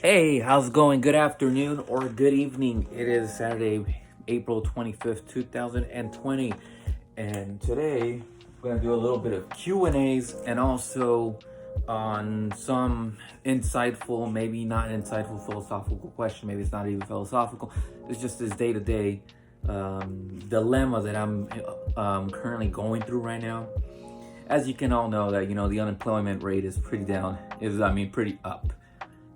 Hey, how's it going? Good afternoon or good evening. It is Saturday, April 25th, 2020. And today we're going to do a little bit of Q&As and also on some insightful, maybe not insightful philosophical question. Maybe it's not even philosophical. It's just this day-to-day dilemma that I'm currently going through right now. As you can all know that, the unemployment rate is pretty pretty up.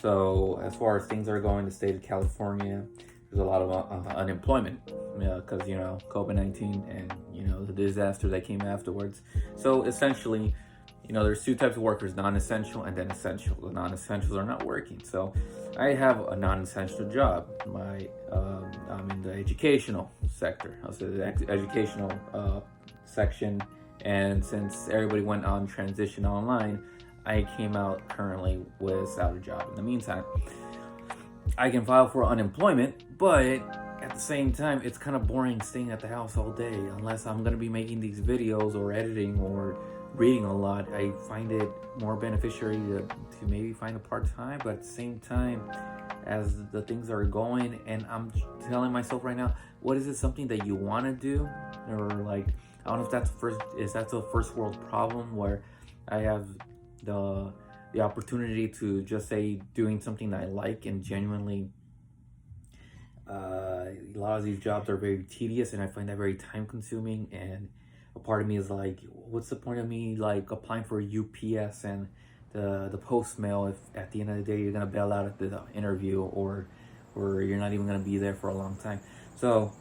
So as far as things are going, in the state of California, there's a lot of unemployment because COVID-19 and the disaster that came afterwards. So essentially, there's two types of workers: non-essential and then essential. The non-essentials are not working. So I have a non-essential job. I'm in the educational sector. I was in the educational section, and since everybody went on transition online, I came out currently without a job. In the meantime, I can file for unemployment, but at the same time, it's kind of boring staying at the house all day. Unless I'm going to be making these videos or editing or reading a lot, I find it more beneficiary to maybe find a part-time. But at the same time, as the things are going, and I'm telling myself right now, what is it, something that you want to do? Or like, I don't know if that's a first world problem where I have the opportunity to just say doing something that I like and genuinely a lot of these jobs are very tedious and I find that very time consuming, and a part of me is like, what's the point of me like applying for UPS and the post mail if at the end of the day you're gonna bail out at the interview or you're not even gonna be there for a long time. So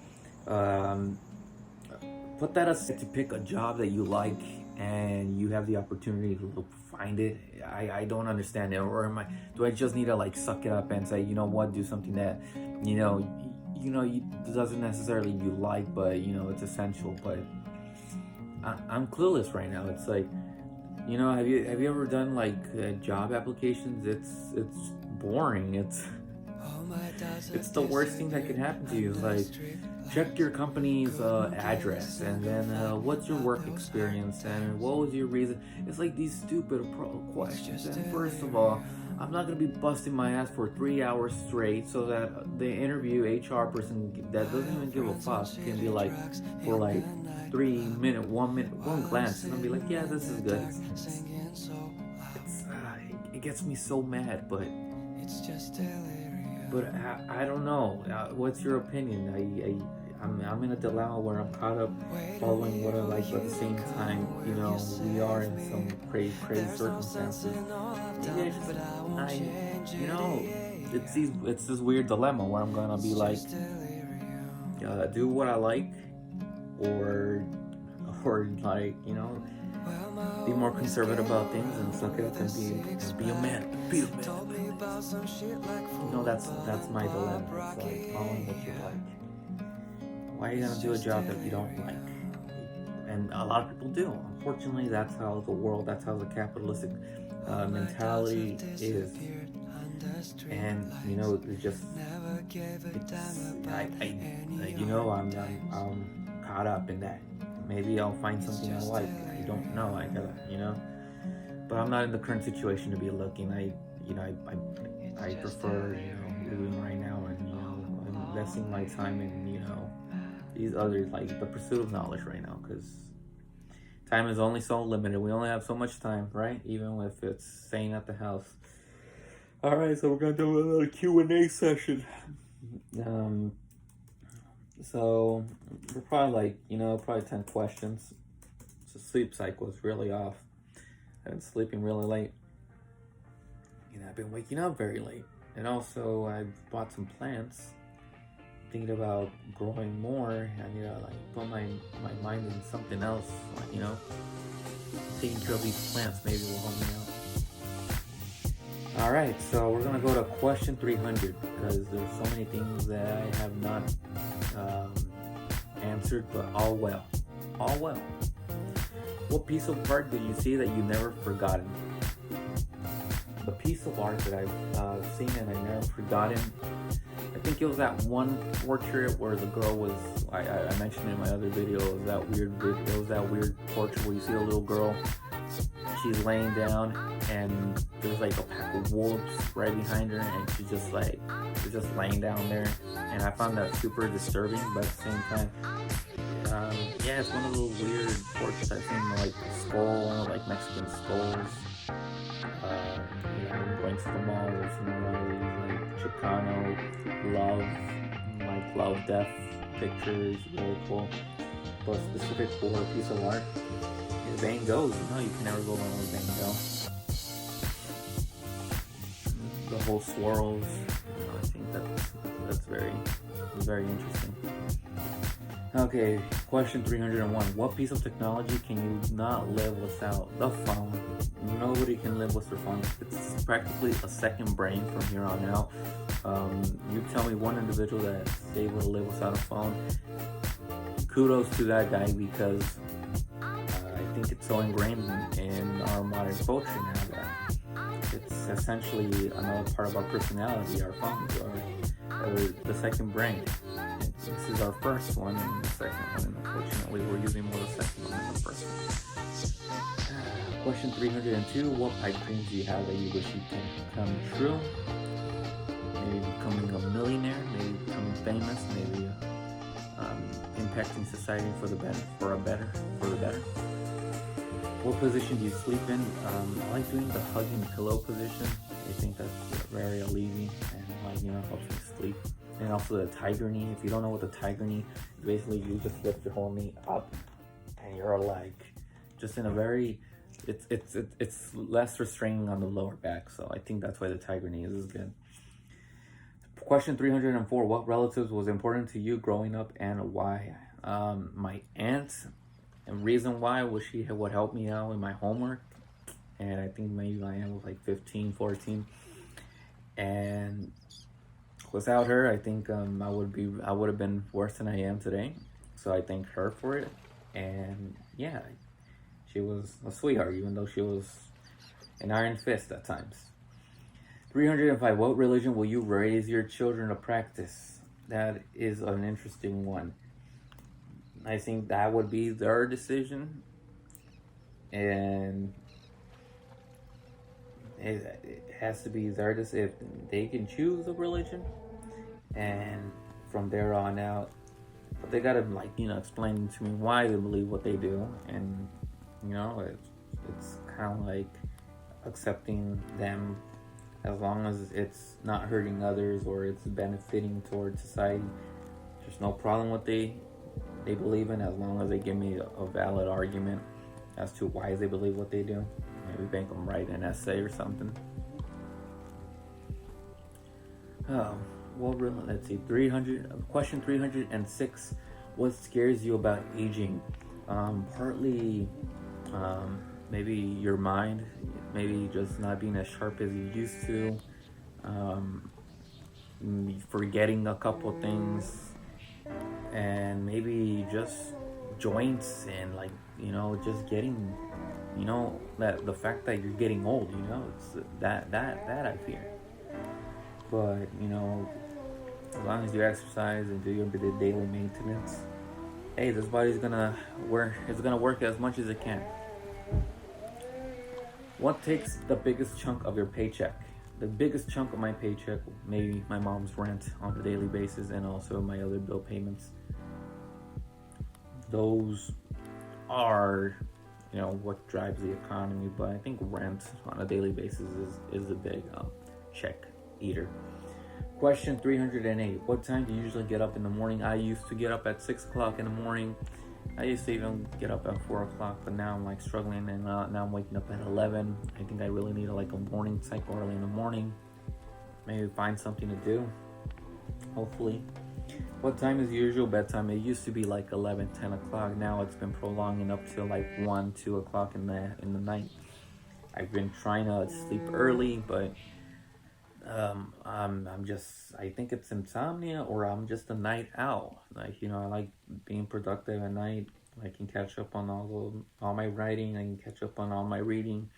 put that aside, to pick a job that you like and you have the opportunity to find it. I don't understand it. Or do I just need to like suck it up and say, you know what, do something that doesn't necessarily you like, but it's essential. But I'm clueless right now. It's like, have you ever done like job applications? It's boring. It's the worst thing that could happen to you. Like, check your company's address, and then what's your work experience, and what was your reason. It's like these stupid questions. And first of all, I'm not going to be busting my ass for 3 hours straight so that the interview HR person that doesn't even give a fuck can be like, for like 1 minute, one glance, and I'll be like, yeah, this is good. It gets me so mad, but I don't know. What's your opinion? I'm in a dilemma where I'm caught up following what I like, but at the same time, we are in some crazy circumstances. It's this weird dilemma where I'm gonna be like, do what I like, or like, be more conservative about things and suck it up and be a man. That's my dilemma. It's like following what you like. Why are you gonna do a job that you don't like? And a lot of people do. Unfortunately, that's how the capitalistic mentality is. And I'm caught up in that. Maybe I'll find something I like. I don't know. But I'm not in the current situation to be looking. I prefer doing right now, and investing my time in these others, like the pursuit of knowledge right now, because time is only so limited. We only have so much time, right? Even if it's staying at the house. All right, so we're gonna do another Q&A session. So we're probably probably 10 questions. So sleep cycle is really off. I've been sleeping really late. I've been waking up very late. And also I've bought some plants. Thinking about growing more. I need to put my mind in something else. Taking care of these plants maybe will help me out. Alright, so we're gonna go to question 300 because there's so many things that I have not answered, but all well. What piece of art did you see that you never forgotten? The piece of art that I've seen and I never forgotten, I think it was that one portrait where the girl was, I mentioned in my other video, it was that weird portrait where you see a little girl she's laying down and there's like a pack of wolves right behind her, and she's just laying down there, and I found that super disturbing, but at the same time, yeah, it's one of those weird portraits I've seen, like skull, like Mexican skulls. Going to the mall, there's a lot of these like Chicano love death pictures, really cool. But specific for a piece of art is Van Gogh's. You can never go wrong with Van Gogh. The whole swirls, I think that's very interesting. Okay, question 301. What piece of technology can you not live without? The phone. Nobody can live with their phone. It's practically a second brain from here on out. You tell me one individual that's able to live without a phone. Kudos to that guy, because I think it's so ingrained in our modern culture now that it's essentially another part of our personality. Our phones are the second brain. This is our first one and the second one, and unfortunately we're using more the second one than the first one. Question 302. What pipe dreams do you have that you wish you can come true? Maybe becoming a millionaire, maybe becoming famous, maybe impacting society for the better. What position do you sleep in? I like doing the hugging pillow position. I think that's very relieving and helps me sleep. And also the tiger knee. If you don't know what the tiger knee is, basically you just lift your whole knee up and you're like just in a very it's less restraining on the lower back. So I think that's why the tiger knee is good. Question 304. What relatives was important to you growing up and why? My aunt, and reason why was she would help me out with my homework, and I think maybe my aunt was like 15, 14, and without her, I think I would have been worse than I am today. So I thank her for it, and yeah, she was a sweetheart, even though she was an iron fist at times. 305. What religion will you raise your children to practice? That is an interesting one. I think that would be their decision, and it has to be their decision. If they can choose a religion, and from there on out, but they gotta explain to me why they believe what they do, and it's kind of like accepting them as long as it's not hurting others or it's benefiting towards society. There's no problem what they believe in, as long as they give me a valid argument as to why they believe what they do. Maybe make them write an essay or something. Let's see. Question 306. What scares you about aging? Partly maybe your mind, maybe just not being as sharp as you used to, forgetting a couple things, and maybe just joints and just getting that the fact that you're getting old, it's that I fear. But as long as you exercise and do your daily maintenance, hey, this body's gonna work. It's gonna work as much as it can. What takes the biggest chunk of your paycheck? The biggest chunk of my paycheck, maybe my mom's rent on a daily basis, and also my other bill payments. Those are, what drives the economy. But I think rent on a daily basis is a big check eater. Question 308. What time do you usually get up in the morning? I used to get up at 6 o'clock in the morning. I used to even get up at 4 o'clock, but now I'm struggling, and now I'm waking up at 11. I think I really need a morning cycle early in the morning. Maybe find something to do, hopefully. What time is usual bedtime? It used to be 11, 10 o'clock. Now it's been prolonging up to 1, 2 o'clock in the night. I've been trying to sleep early, but I think it's insomnia, or I'm just a night owl. I like being productive at night. I can catch up on all my writing. I can catch up on all my reading.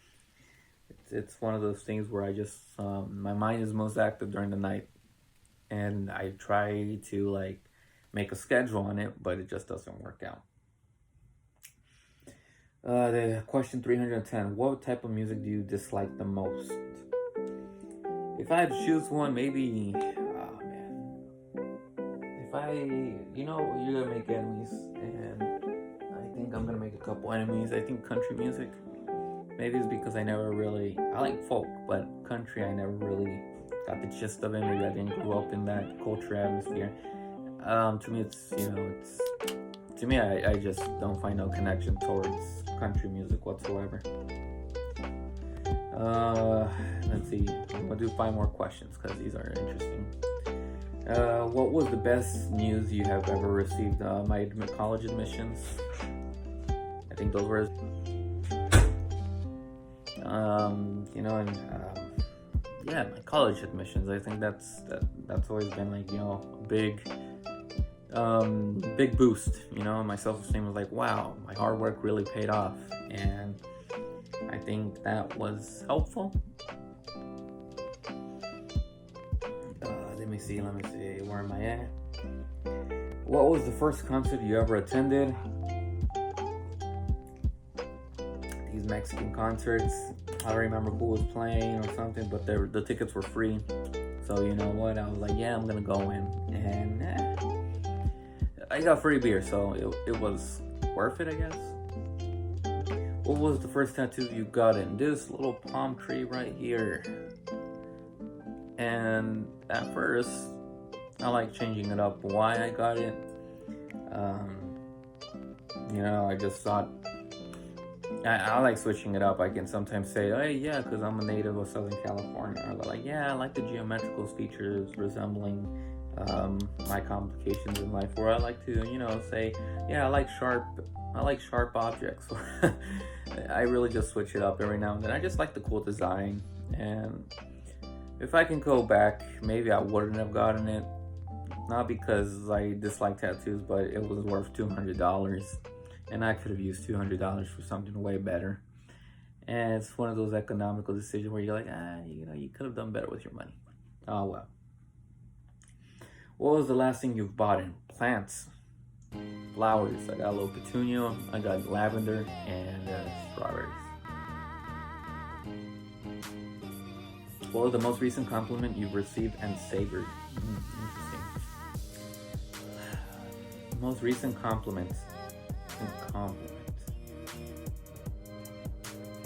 It's one of those things where I just my mind is most active during the night, and I try to make a schedule on it, but it just doesn't work out. The question 310. What type of music do you dislike the most? If I had to choose one, maybe... Oh, man. If I... you're gonna make enemies, and I think I'm gonna make a couple enemies. I think country music. Maybe it's because I like folk, but country I never really got the gist of it. Maybe I didn't grow up in that culture atmosphere. To me, I just don't find no connection towards country music whatsoever. Let's see. I'm gonna do 5 more questions because these are interesting. What was the best news you have ever received? My college admissions. I think those were. My college admissions. I think that's always been like, a big boost. My self-esteem was like, wow, my hard work really paid off, and I think that was helpful. Let me see. Where am I at? What was the first concert you ever attended? These Mexican concerts. I don't remember who was playing or something, but the tickets were free. So you know what? I was like, yeah, I'm gonna go in, and I got free beer, so it was worth it, I guess. What was the first tattoo you got in? This little palm tree right here. And at first, I like changing it up. Why I got it? I just thought. I like switching it up. I can sometimes say, hey, yeah, because I'm a native of Southern California. Or like, yeah, I like the geometrical features resembling my complications in life. Or I like to, say, yeah, I like sharp objects. I really just switch it up every now and then. I just like the cool design. And if I can go back, maybe I wouldn't have gotten it. Not because I dislike tattoos, but it was worth $200. And I could have used $200 for something way better. And it's one of those economical decisions where you're like, you could have done better with your money. Oh, well. What was the last thing you've bought in? Plants. Flowers. I got a little petunia. I got lavender and strawberries. What was the most recent compliment you've received and savored? Interesting. Most recent compliments.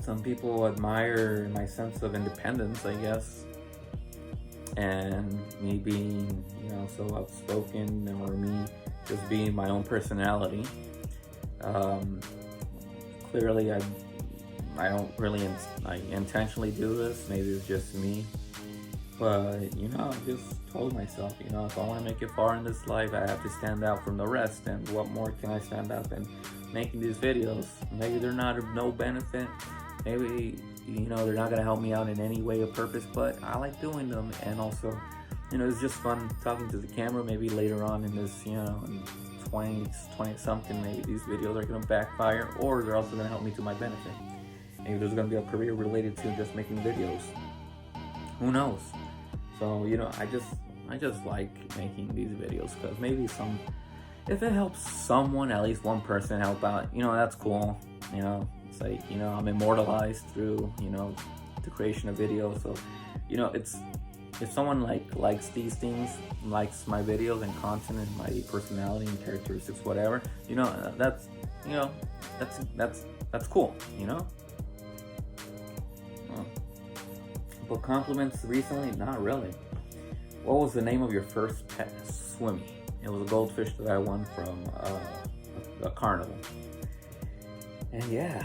Some people admire my sense of independence, I guess, and me being, so outspoken, or me just being my own personality. Clearly, I don't really intentionally do this. Maybe it's just me. But, I just told myself, if I want to make it far in this life, I have to stand out from the rest. And what more can I stand out than making these videos? Maybe they're not of no benefit. Maybe, they're not going to help me out in any way or purpose, but I like doing them. And also, it's just fun talking to the camera. Maybe later on in this, in 20 something, maybe these videos are going to backfire, or they're also going to help me to my benefit. Maybe there's going to be a career related to just making videos. Who knows? So, I just like making these videos because maybe if it helps someone, at least one person help out, that's cool. It's like, I'm immortalized through, the creation of videos. So, it's, if someone likes these things, likes my videos and content and my personality and characteristics, whatever, that's cool, But compliments recently? Not really. What was the name of your first pet swimming? It was a goldfish that I won from a carnival. And yeah,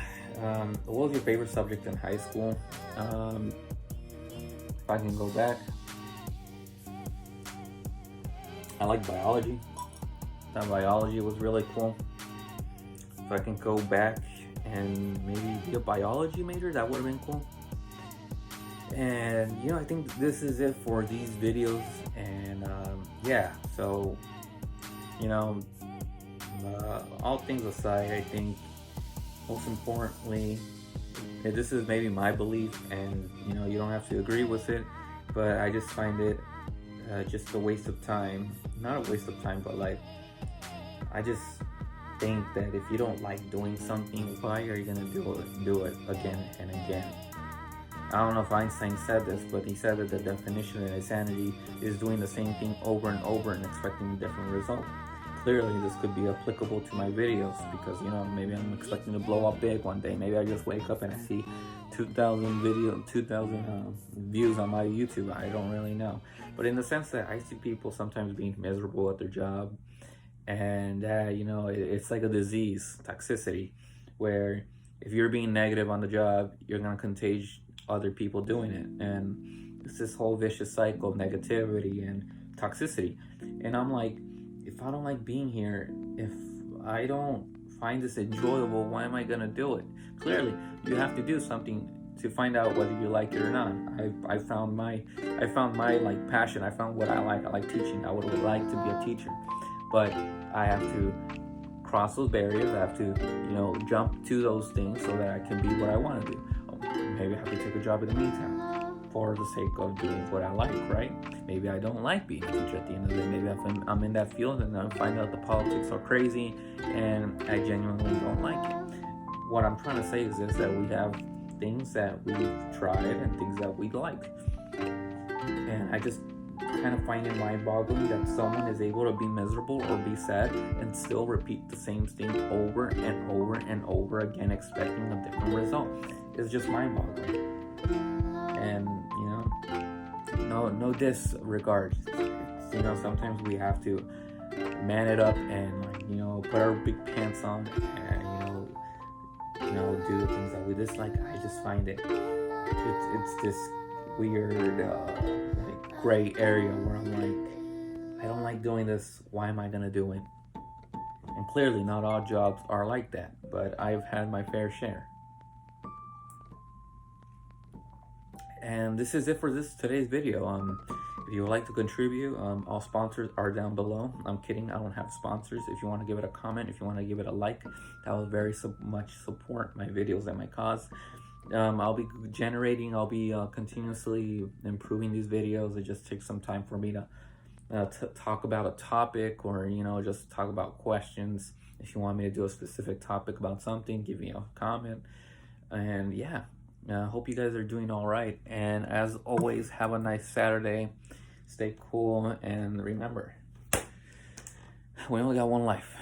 what was your favorite subject in high school? If I can go back, I like biology. That biology was really cool. If I can go back and maybe be a biology major, that would have been cool. And I think this is it for these videos. And so all things aside, I think most importantly, this is maybe my belief, and you don't have to agree with it, but I just find it just a waste of time. Not a waste of time, but like I just think that if you don't like doing something, why are you gonna do it again and again? I don't know if Einstein said this, but he said that the definition of insanity is doing the same thing over and over and expecting a different result. Clearly, this could be applicable to my videos because, maybe I'm expecting to blow up big one day. Maybe I just wake up and I see 2,000 views on my YouTube. I don't really know. But in the sense that I see people sometimes being miserable at their job, and it's like a disease, toxicity, where if you're being negative on the job, you're gonna contagion other people doing it, and it's this whole vicious cycle of negativity and toxicity. And I'm like, if I don't like being here, if I don't find this enjoyable, why am I gonna do it? Clearly, you have to do something to find out whether you like it or not. I found my like passion. I found what I like. I like teaching. I would like to be a teacher, but I have to cross those barriers. I have to, jump to those things so that I can be what I want to do. Maybe I have to take a job in the meantime for the sake of doing what I like, right? Maybe I don't like being a teacher at the end of the day. Maybe I'm in that field and I find out the politics are crazy and I genuinely don't like it. What I'm trying to say is this, that we have things that we've tried and things that we like. And I just kind of find it mind-boggling that someone is able to be miserable or be sad and still repeat the same thing over and over and over again, expecting a different result. It's just mind-boggling. And no disregard. Sometimes we have to man it up and put our big pants on and do the things that we dislike. I just find it's this weird gray area where I'm like, I don't like doing this, why am I gonna do it? And clearly not all jobs are like that, but I've had my fair share. And this is it for today's video. If you would like to contribute, all sponsors are down below. I'm kidding, I don't have sponsors. If you want to give it a comment, if you want to give it a like, that will very much support my videos and my cause. I'll be continuously improving these videos. It just takes some time for me to talk about a topic, or just talk about questions. If you want me to do a specific topic about something, give me a comment. And yeah, hope you guys are doing all right. And as always, have a nice Saturday. Stay cool, and remember, we only got one life.